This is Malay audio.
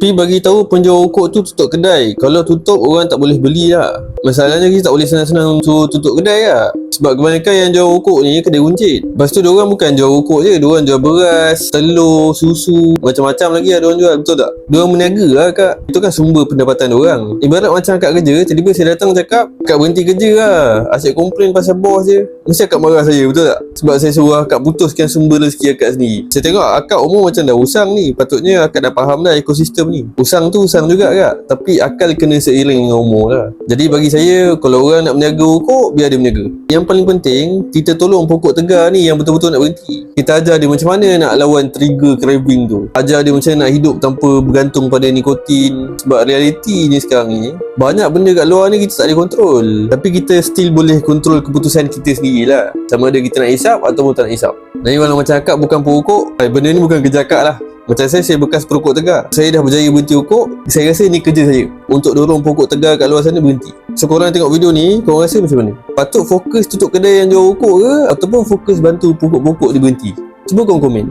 Tapi bagi tahu penjual rokok tu tutup kedai. Kalau tutup, orang tak boleh beli lah. Masalahnya kita tak boleh senang-senang suruh tutup kedai lah. Sebab kebanyakan yang jual rokok ni kedai runcit. Lepas tu diorang bukan jual rokok je, diorang jual beras, telur, susu, macam-macam lagi lah diorang jual, betul tak? Diorang berniaga lah kak. Itu kan sumber pendapatan diorang. Ibarat macam akak kerja, tiba-tiba saya datang cakap akak berhenti kerja lah, asyik komplain pasal bos je, mesti akak marah saya, betul tak? Sebab saya suruh akak putuskan sumber rezeki akak sendiri. Saya tengok akak umur macam dah usang ni, patutnya akak dah faham dah ekosistem ni. Usang tu usang juga kak, tapi akal kena seiring dengan umur lah. Jadi bagi saya, kalau orang nak berniaga rokok, biar dia berniaga. Yang paling penting, kita tolong pokok tegar ni yang betul-betul nak berhenti. Kita ajar dia macam mana nak lawan trigger craving tu. Ajar dia macam mana nak hidup tanpa bergantung pada nikotin. Sebab realiti ni sekarang ni, banyak benda kat luar ni kita tak boleh kontrol, tapi kita still boleh kontrol keputusan kita sendirilah. Sama ada kita nak hisap ataupun tak nak hisap. Dan kalau macam akak bukan perokok, benda ni bukan kerja akak lah. Macam saya bekas perokok tegar. Saya dah berjaya berhenti rokok. Saya rasa ni kerja saya untuk dorong pokok tegar kat luar sana berhenti. So korang tengok video ni, korang rasa macam mana? Patut fokus tutup kedai yang jual rokok ke, ataupun fokus bantu pokok-pokok dia berhenti? Cuba korang komen.